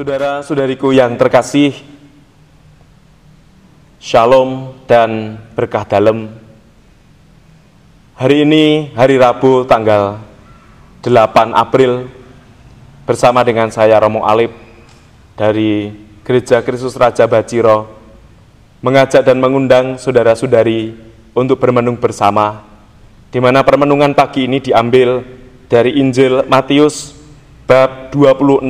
Saudara-saudariku yang terkasih, Shalom dan berkah dalam. Hari ini hari Rabu tanggal 8 April bersama dengan saya Romo Alip dari Gereja Kristus Raja Baciro mengajak dan mengundang saudara-saudari untuk bermenung bersama, di mana permenungan pagi ini diambil dari Injil Matius bab 26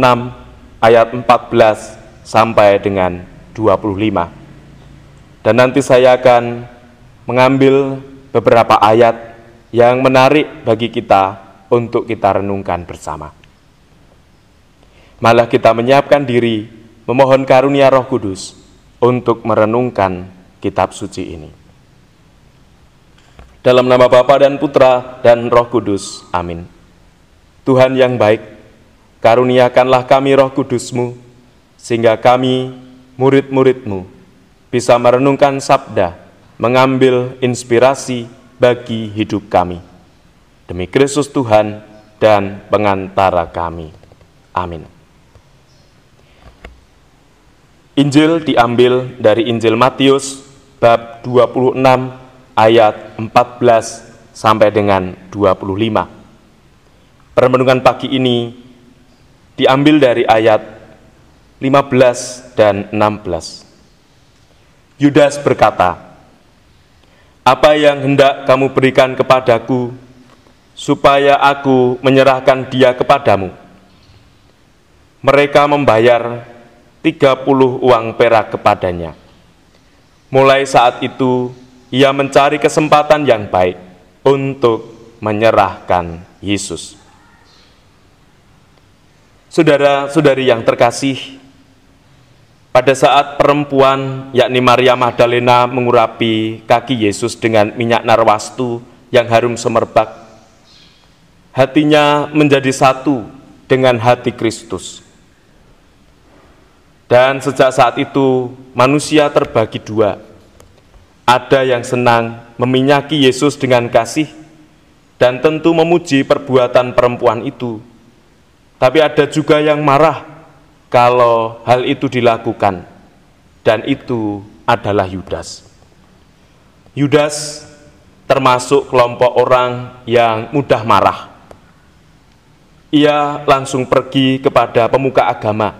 ayat 14 sampai dengan 25. Dan nanti saya akan mengambil beberapa ayat yang menarik bagi kita untuk kita renungkan bersama. Malah kita menyiapkan diri memohon karunia Roh Kudus untuk merenungkan kitab suci ini. Dalam nama Bapa dan Putra dan Roh Kudus. Amin. Tuhan yang baik, karuniakanlah kami Roh Kudus-Mu, sehingga kami, murid-murid-Mu, bisa merenungkan sabda, mengambil inspirasi bagi hidup kami. Demi Kristus Tuhan dan pengantara kami. Amin. Injil diambil dari Injil Matius, bab 26, ayat 14 sampai dengan 25. Permenungan pagi ini diambil dari ayat 15 dan 16. Yudas berkata, "Apa yang hendak kamu berikan kepadaku, supaya aku menyerahkan dia kepadamu?" Mereka membayar 30 uang perak kepadanya. Mulai saat itu, ia mencari kesempatan yang baik untuk menyerahkan Yesus. Saudara-saudari yang terkasih, pada saat perempuan yakni Maria Magdalena mengurapi kaki Yesus dengan minyak narwastu yang harum semerbak, hatinya menjadi satu dengan hati Kristus. Dan sejak saat itu manusia terbagi dua. Ada yang senang meminyaki Yesus dengan kasih dan tentu memuji perbuatan perempuan itu. Tapi ada juga yang marah kalau hal itu dilakukan, dan itu adalah Yudas. Yudas termasuk kelompok orang yang mudah marah. Ia langsung pergi kepada pemuka agama,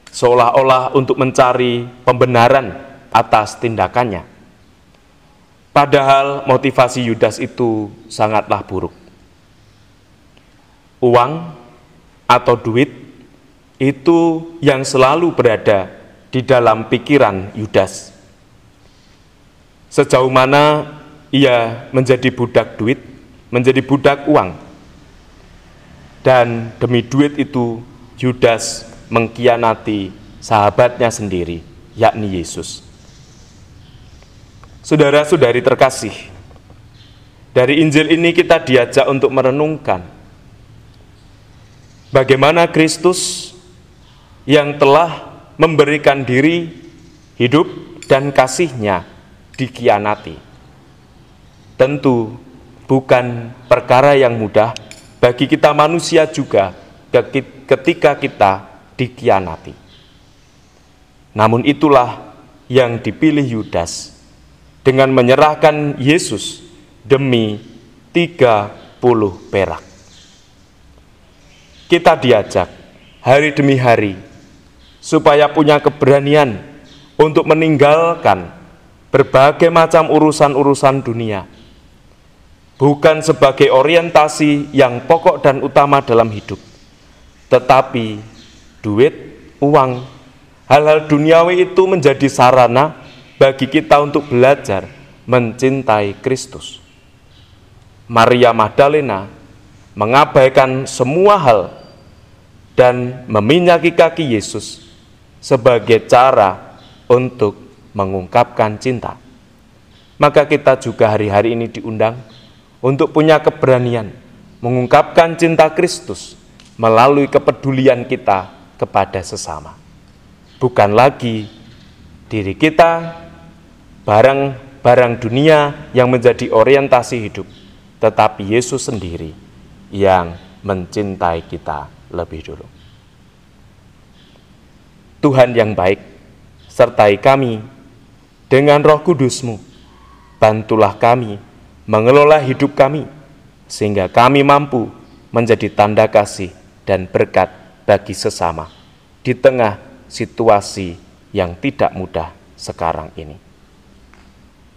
seolah-olah untuk mencari pembenaran atas tindakannya. Padahal motivasi Yudas itu sangatlah buruk. Uang atau duit itu yang selalu berada di dalam pikiran Yudas. Sejauh mana ia menjadi budak duit, menjadi budak uang. Dan demi duit itu Yudas mengkhianati sahabatnya sendiri, yakni Yesus. Saudara-saudari terkasih, dari Injil ini kita diajak untuk merenungkan bagaimana Kristus yang telah memberikan diri, hidup, dan kasih-Nya dikhianati. Tentu bukan perkara yang mudah bagi kita manusia juga ketika kita dikhianati. Namun itulah yang dipilih Yudas dengan menyerahkan Yesus demi 30 perak. Kita diajak hari demi hari supaya punya keberanian untuk meninggalkan berbagai macam urusan-urusan dunia, bukan sebagai orientasi yang pokok dan utama dalam hidup, tetapi duit, uang, hal-hal duniawi itu menjadi sarana bagi kita untuk belajar mencintai Kristus. Maria Magdalena mengabaikan semua hal dan meminyaki kaki Yesus sebagai cara untuk mengungkapkan cinta. Maka kita juga hari-hari ini diundang untuk punya keberanian mengungkapkan cinta Kristus melalui kepedulian kita kepada sesama. Bukan lagi diri kita, barang-barang dunia yang menjadi orientasi hidup, tetapi Yesus sendiri yang mencintai kita lebih dulu. Tuhan yang baik, sertai kami dengan Roh Kudus-Mu. Bantulah kami mengelola hidup kami, sehingga kami mampu menjadi tanda kasih dan berkat bagi sesama di tengah situasi yang tidak mudah sekarang ini.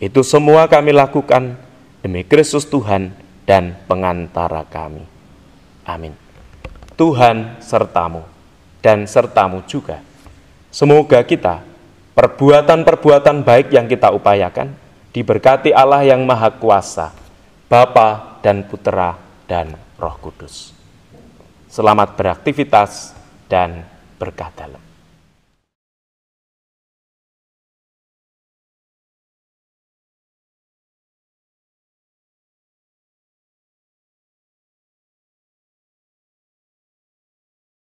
Itu semua kami lakukan demi Kristus Tuhan dan pengantara kami. Amin. Tuhan sertamu dan sertamu juga. Semoga kita, perbuatan-perbuatan baik yang kita upayakan, diberkati Allah yang Maha Kuasa, Bapa dan Putera dan Roh Kudus. Selamat beraktivitas dan berkah dalam.